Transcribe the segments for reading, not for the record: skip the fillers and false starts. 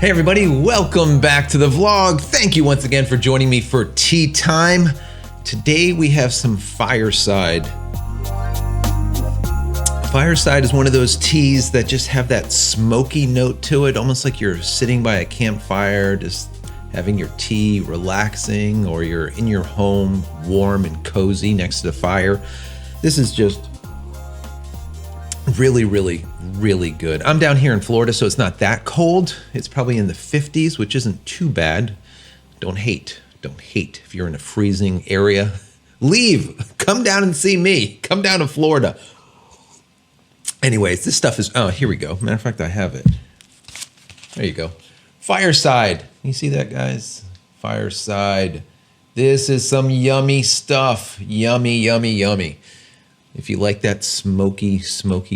Hey everybody, welcome back to the vlog. Thank you once again for joining me for tea time. Today we have some fireside. Fireside is one of those teas that just have that smoky note to it, almost like you're sitting by a campfire, just having your tea, relaxing, or you're in your home, warm and cozy next to the fire. This is just really good. I'm down here in Florida, so it's not that cold. It's probably in the 50s, which isn't too bad. Don't hate if you're in a freezing area. Leave, come down and see me. Come down to Florida. Anyways, this stuff is, oh, here we go. Matter of fact, I have it. There you go. Fireside. You see that, guys? Fireside. This is some yummy stuff. Yummy. If you like that smoky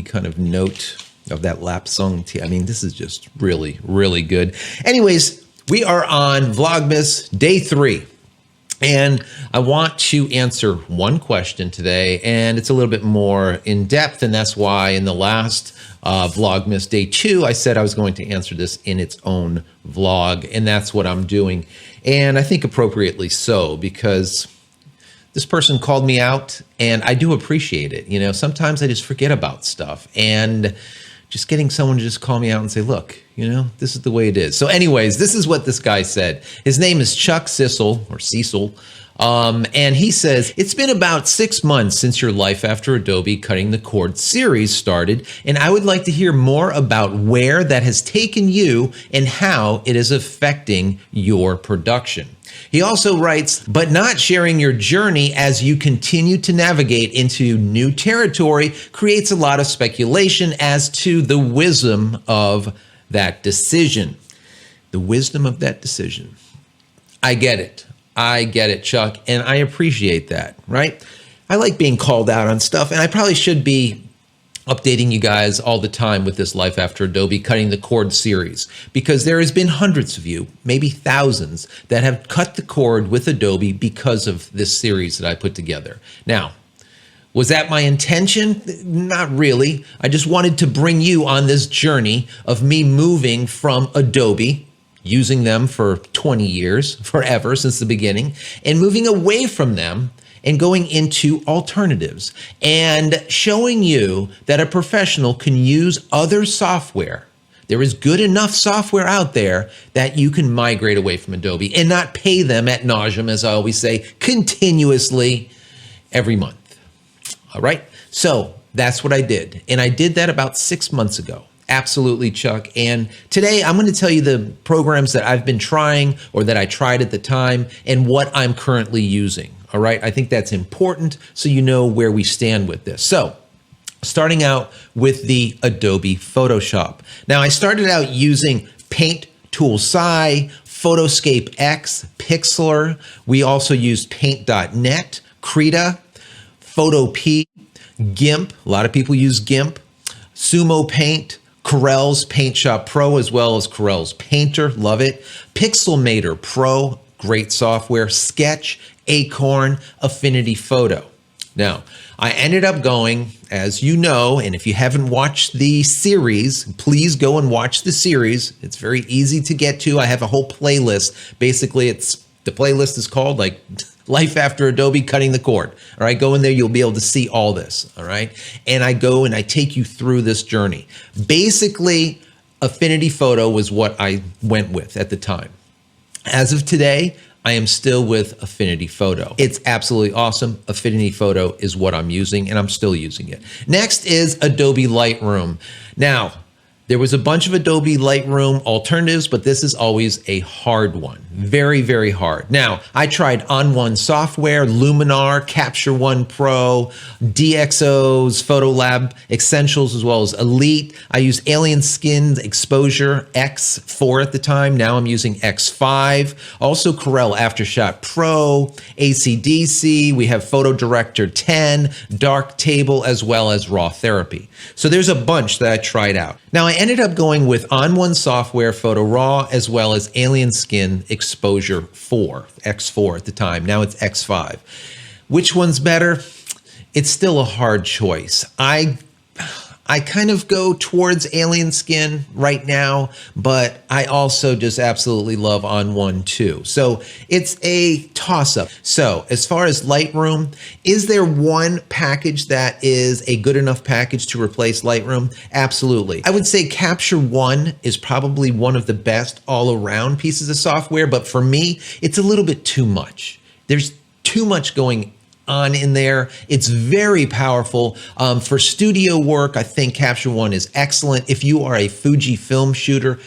kind of note of that lapsang tea, I mean, this is just really good. Anyways, we are on Vlogmas Day 3. And I want to answer one question today, and it's a little bit more in depth, and that's why in the last Vlogmas Day 2, I said I was going to answer this in its own vlog, and that's what I'm doing. And I think appropriately so, because this person called me out, and I do appreciate it. You know, sometimes I just forget about stuff, and just getting someone to just call me out and say, look, you know, this is the way it is. So anyways, this is what this guy said. His name is Chuck Cecil, or Cecil. And he says, it's been about 6 months since your Life After Adobe Cutting the Cord series started, and I would like to hear more about where that has taken you and how it is affecting your production. He also writes, but not sharing your journey as you continue to navigate into new territory creates a lot of speculation as to the wisdom of that decision. The wisdom of that decision. I get it, Chuck, and I appreciate that, right? I like being called out on stuff, and I probably should be updating you guys all the time with this Life After Adobe Cutting the Cord series, because there has been hundreds of you, maybe thousands, that have cut the cord with Adobe because of this series that I put together. Now, was that my intention? Not really. I just wanted to bring you on this journey of me moving from Adobe, using them for 20 years, forever, since the beginning, and moving away from them and going into alternatives and showing you that a professional can use other software. There is good enough software out there that you can migrate away from Adobe and not pay them ad nauseum, as I always say, continuously every month. All right, so that's what I did. And I did that about 6 months ago. Absolutely, Chuck. And today I'm going to tell you the programs that I've been trying, or that I tried at the time, and what I'm currently using. All right, I think that's important so you know where we stand with this. So, starting out with the Adobe Photoshop. Now, I started out using Paint Tool Sci, Photoscape X, Pixlr. We also used Paint.net, Krita, Photo P, GIMP. A lot of people use GIMP, Sumo Paint, Corel's Paint Shop Pro, as well as Corel's Painter, love it. Pixelmator Pro, great software. Sketch, Acorn, Affinity Photo. Now, I ended up going, as you know, and if you haven't watched the series, please go and watch the series. It's very easy to get to. I have a whole playlist. Basically, the playlist is called like Life After Adobe Cutting the Cord. All right, go in there, you'll be able to see all this. All right, and I go and I take you through this journey. Basically, Affinity Photo was what I went with at the time. As of today, I am still with Affinity Photo. It's absolutely awesome. Affinity Photo is what I'm using, and I'm still using it. Next is Adobe Lightroom. Now, there was a bunch of Adobe Lightroom alternatives, but this is always a hard one. Very hard. Now, I tried On1 software, Luminar, Capture One Pro, DxO's, Photolab Essentials, as well as Elite. I used Alien Skin Exposure X4 at the time. Now I'm using X5. Also Corel Aftershot Pro, ACDC. We have Photo Director 10, Darktable, as well as Raw Therapy. So there's a bunch that I tried out. Now, I ended up going with On1 software, Photo Raw, as well as Alien Skin Exposure 4, X4 at the time. Now it's X5. Which one's better? It's still a hard choice. I I kind of go towards alien skin right now, but I also just absolutely love On1 too. So it's a toss-up. So as far as Lightroom, is there one package that is a good enough package to replace Lightroom? Absolutely. I would say Capture One is probably one of the best all-around pieces of software, but for me, it's a little bit too much. There's too much going on in there. It's very powerful. For studio work, I think Capture One is excellent. If you are a Fuji film shooter,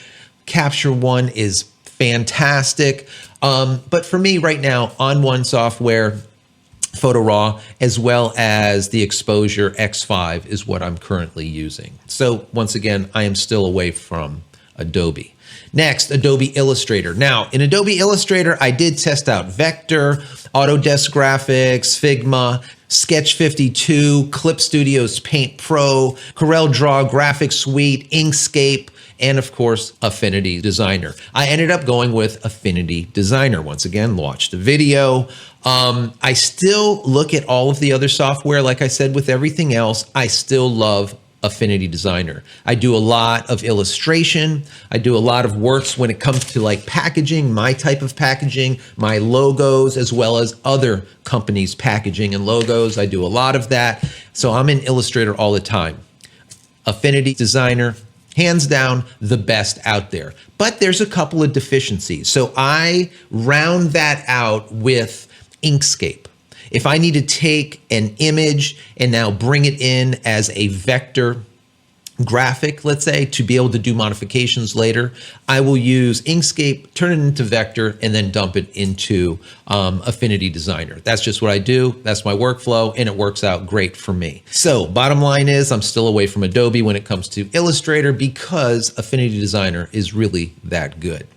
Capture One is fantastic. But for me right now, On1 software, Photo Raw, as well as the Exposure X5 is what I'm currently using. So once again, I am still away from Adobe. Next, Adobe Illustrator. Now, in Adobe Illustrator, I did test out Vector, Autodesk Graphics, Figma, Sketch 52, Clip Studio's Paint Pro, Corel Draw Graphics Suite, Inkscape, and of course, Affinity Designer. I ended up going with Affinity Designer. Once again, watched the video. I still look at all of the other software. Like I said, with everything else, I still love Affinity Designer. I do a lot of illustration. I do a lot of works when it comes to like packaging, my type of packaging, my logos, as well as other companies' packaging and logos. I do a lot of that. So I'm in Illustrator all the time. Affinity Designer, hands down, the best out there. But there's a couple of deficiencies. So I round that out with Inkscape. If I need to take an image and now bring it in as a vector graphic, let's say, to be able to do modifications later, I will use Inkscape, turn it into vector, and then dump it into Affinity Designer. That's just what I do. That's my workflow, and it works out great for me. So bottom line is I'm still away from Adobe when it comes to Illustrator because Affinity Designer is really that good.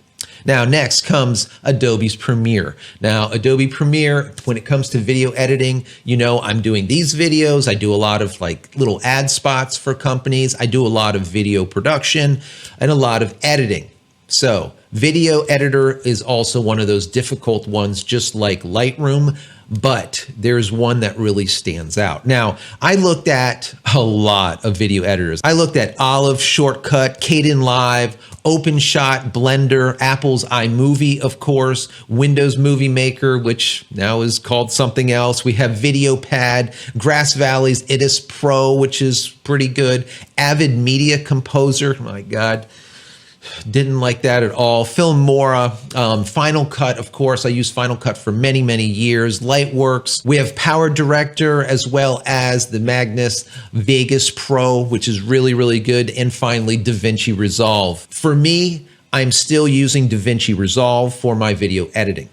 Now, next comes Adobe's Premiere. Now, Adobe Premiere, when it comes to video editing, you know, I'm doing these videos. I do a lot of like little ad spots for companies. I do a lot of video production and a lot of editing. So video editor is also one of those difficult ones, just like Lightroom, but there's one that really stands out. Now, I looked at a lot of video editors. I looked at Olive, Shortcut, Kdenlive, OpenShot, Blender, Apple's iMovie, of course, Windows Movie Maker, which now is called something else. We have VideoPad, Grass Valley's Itis Pro, which is pretty good. Avid Media Composer, my God. Didn't like that at all. Filmora, Final Cut, of course. I used Final Cut for many, many years. Lightworks. We have Power Director as well as the Magnus Vegas Pro, which is really, really good. And finally, DaVinci Resolve. For me, I'm still using DaVinci Resolve for my video editing.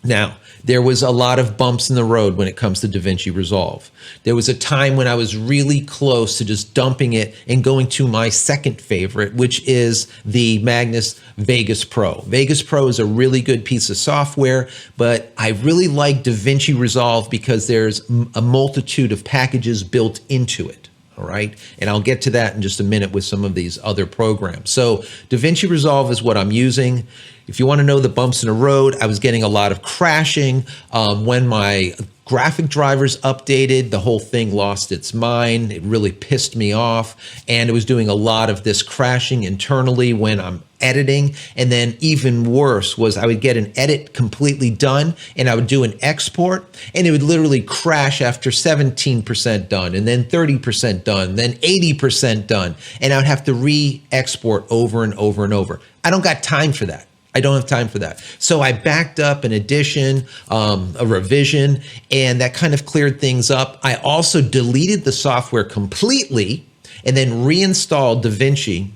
Now, there was a lot of bumps in the road when it comes to DaVinci Resolve. There was a time when I was really close to just dumping it and going to my second favorite, which is the Magnus Vegas Pro. Vegas Pro is a really good piece of software, but I really like DaVinci Resolve because there's a multitude of packages built into it. All right. And I'll get to that in just a minute with some of these other programs. So DaVinci Resolve is what I'm using. If you want to know the bumps in the road, I was getting a lot of crashing when my graphic drivers updated. The whole thing lost its mind. It really pissed me off. And it was doing a lot of this crashing internally when I'm editing. And then even worse was I would get an edit completely done and I would do an export and it would literally crash after 17% done and then 30% done, then 80% done. And I would have to re-export over and over and over. I don't got time for that. I don't have time for that. So I backed up an addition, a revision, and that kind of cleared things up. I also deleted the software completely and then reinstalled DaVinci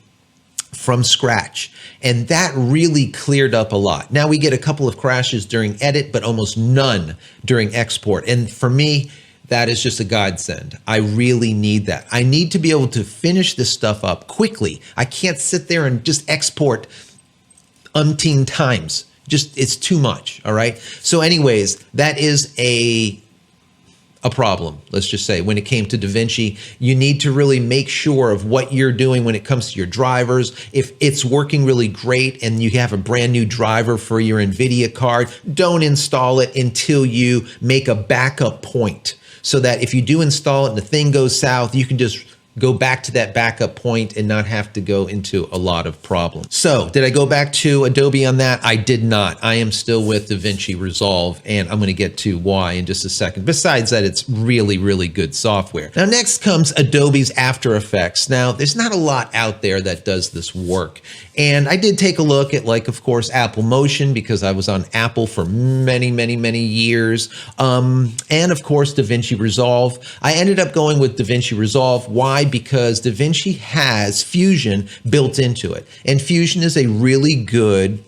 from scratch. And that really cleared up a lot. Now we get a couple of crashes during edit, but almost none during export. And for me, that is just a godsend. I really need that. I need to be able to finish this stuff up quickly. I can't sit there and just export umpteen times. Just, it's too much, all right? So anyways, that is a problem, let's just say. When it came to DaVinci, you need to really make sure of what you're doing when it comes to your drivers. If it's working really great and you have a brand new driver for your NVIDIA card, don't install it until you make a backup point so that if you do install it and the thing goes south, you can just go back to that backup point and not have to go into a lot of problems. So did I go back to Adobe on that? I did not. I am still with DaVinci Resolve, and I'm going to get to why in just a second. Besides that, it's really, really good software. Now, next comes Adobe's After Effects. Now, there's not a lot out there that does this work. And I did take a look at, like, of course, Apple Motion, because I was on Apple for many, many, many years. And of course, DaVinci Resolve. I ended up going with DaVinci Resolve. Why? Because DaVinci has Fusion built into it. And Fusion is a really good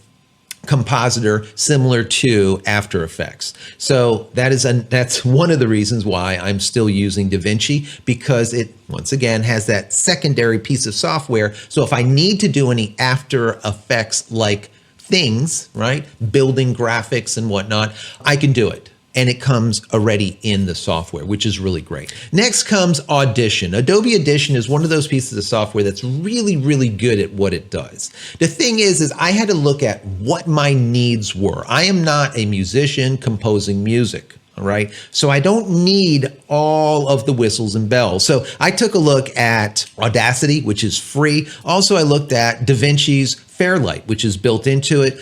compositor similar to After Effects. So that's one of the reasons why I'm still using DaVinci, because it, once again, has that secondary piece of software. So if I need to do any After Effects like things, right, building graphics and whatnot, I can do it. And it comes already in the software, which is really great. Next comes Audition. Adobe Audition is one of those pieces of software that's really, really good at what it does. The thing is I had to look at what my needs were. I am not a musician composing music. All right. So I don't need all of the whistles and bells. So I took a look at Audacity, which is free. Also, I looked at DaVinci's Fairlight, which is built into it,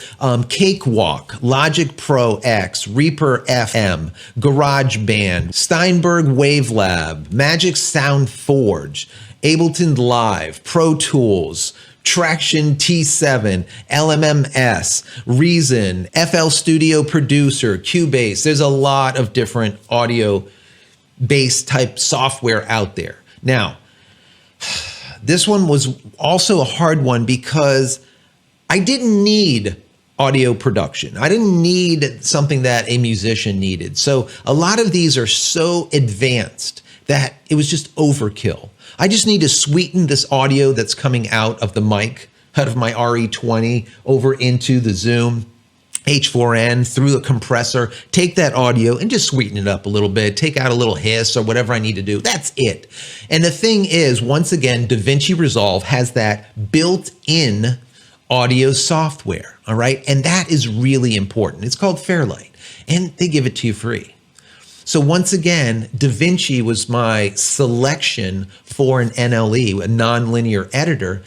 Cakewalk, Logic Pro X, Reaper FM, GarageBand, Steinberg Wavelab, Magic Sound Forge, Ableton Live, Pro Tools, Traction T7, LMMS, Reason, FL Studio Producer, Cubase. There's a lot of different audio-based type software out there. Now, this one was also a hard one because I didn't need audio production. I didn't need something that a musician needed. So a lot of these are so advanced that it was just overkill. I just need to sweeten this audio that's coming out of the mic, out of my RE20 over into the Zoom H4n through the compressor, take that audio and just sweeten it up a little bit, take out a little hiss or whatever I need to do. That's it. And the thing is, once again, DaVinci Resolve has that built-in audio software, all right? And that is really important. It's called Fairlight, and they give it to you free. So once again, DaVinci was my selection for an NLE, a nonlinear editor.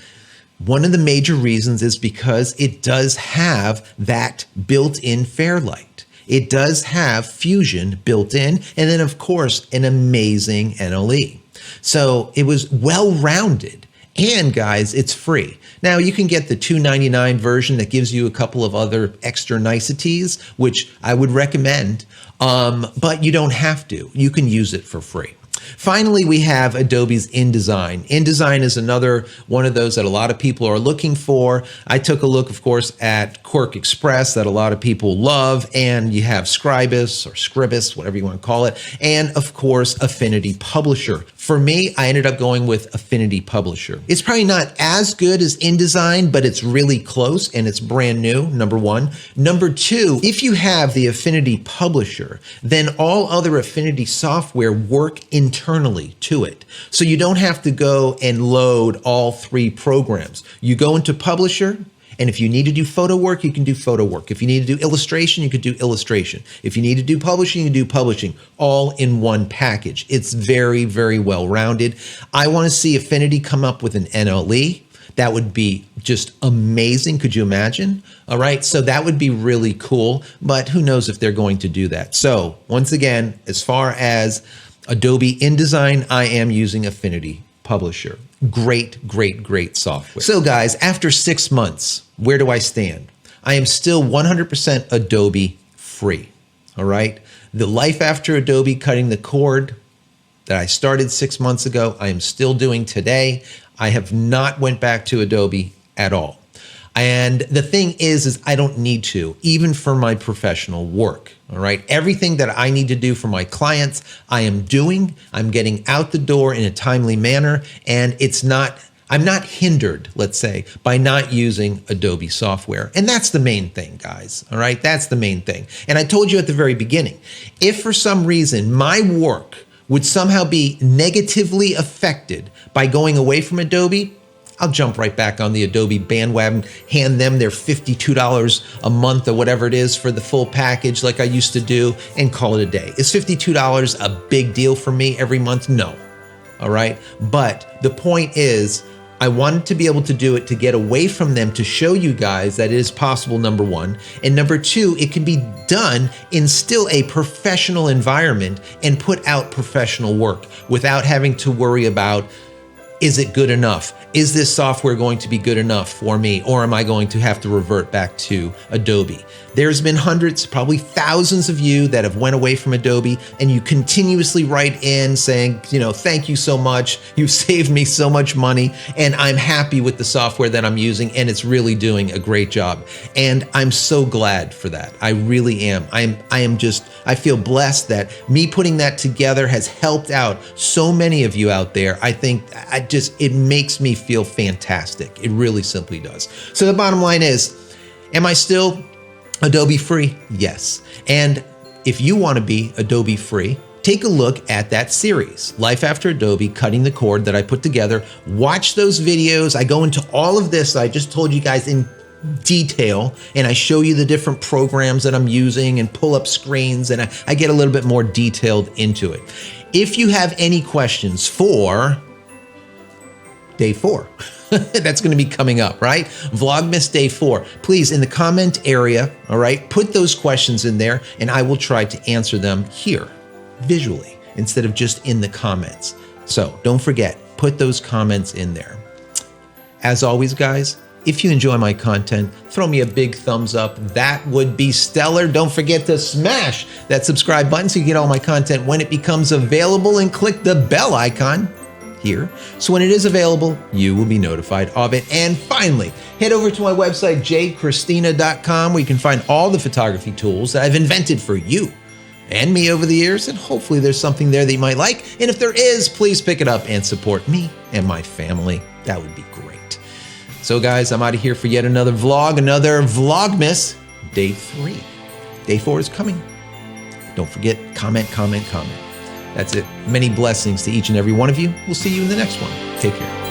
One of the major reasons is because it does have that built-in Fairlight. It does have Fusion built in, and then of course, an amazing NLE. So it was well-rounded. And guys, it's free. Now you can get the $2.99 version that gives you a couple of other extra niceties, which I would recommend, but you don't have to. You can use it for free. Finally, we have Adobe's InDesign. InDesign is another one of those that a lot of people are looking for. I took a look, of course, at Quark Express that a lot of people love, and you have Scribus or Scribus, whatever you want to call it, and of course, Affinity Publisher. For me, I ended up going with Affinity Publisher. It's probably not as good as InDesign, but it's really close and it's brand new, number one. Number two, if you have the Affinity Publisher, then all other Affinity software work internally to it. So you don't have to go and load all three programs. You go into Publisher, and if you need to do photo work, you can do photo work. If you need to do illustration, you could do illustration. If you need to do publishing, you can do publishing, all in one package. It's very, very well-rounded. I want to see Affinity come up with an NLE. That would be just amazing. Could you imagine? All right. So that would be really cool, but who knows if they're going to do that. So once again, as far as Adobe InDesign, I am using Affinity Publisher. Great, great, great software. So guys, after 6 months, where do I stand? I am still 100% Adobe free. All right. The life after Adobe, cutting the cord that I started 6 months ago, I am still doing today. I have not went back to Adobe at all. And the thing is I don't need to, even for my professional work. All right. Everything that I need to do for my clients, I am doing. I'm getting out the door in a timely manner. And I'm not hindered, let's say, by not using Adobe software. And that's the main thing, guys. All right. That's the main thing. And I told you at the very beginning, if for some reason my work would somehow be negatively affected by going away from Adobe, I'll jump right back on the Adobe bandwagon, hand them their $52 a month or whatever it is for the full package like I used to do, and call it a day. Is $52 a big deal for me every month? No. all right? But the point is, I wanted to be able to do it to get away from them, to show you guys that it is possible, number one. And number two, it can be done in still a professional environment and put out professional work without having to worry about, is it good enough? Is this software going to be good enough for me? Or am I going to have to revert back to Adobe? There's been hundreds, probably thousands of you that have went away from Adobe, and you continuously write in saying, thank you so much. You've saved me so much money, and I'm happy with the software that I'm using, and it's really doing a great job. And I'm so glad for that. I really am. I feel blessed that me putting that together has helped out so many of you out there. I think it makes me feel fantastic. It really simply does. So the bottom line is, am I still Adobe free? Yes. And if you want to be Adobe free, take a look at that series, Life After Adobe, Cutting the Cord, that I put together. Watch those videos. I go into all of this I just told you guys in detail, and I show you the different programs that I'm using and pull up screens, and I get a little bit more detailed into it. If you have any questions for Day 4, that's going to be coming up, right? Vlogmas Day 4. Please, in the comment area, all right, put those questions in there, and I will try to answer them here, visually, instead of just in the comments. So don't forget, put those comments in there. As always, guys, if you enjoy my content, throw me a big thumbs up. That would be stellar. Don't forget to smash that subscribe button so you get all my content when it becomes available, and click the bell icon here, so when it is available, you will be notified of it. And finally, head over to my website, JCristina.com, where you can find all the photography tools that I've invented for you and me over the years, and hopefully there's something there that you might like. And if there is, please pick it up and support me and my family. That would be great. So guys, I'm out of here for yet another vlog, another Vlogmas Day 3. Day 4 is coming. Don't forget, comment, comment, comment. That's it. Many blessings to each and every one of you. We'll see you in the next one. Take care.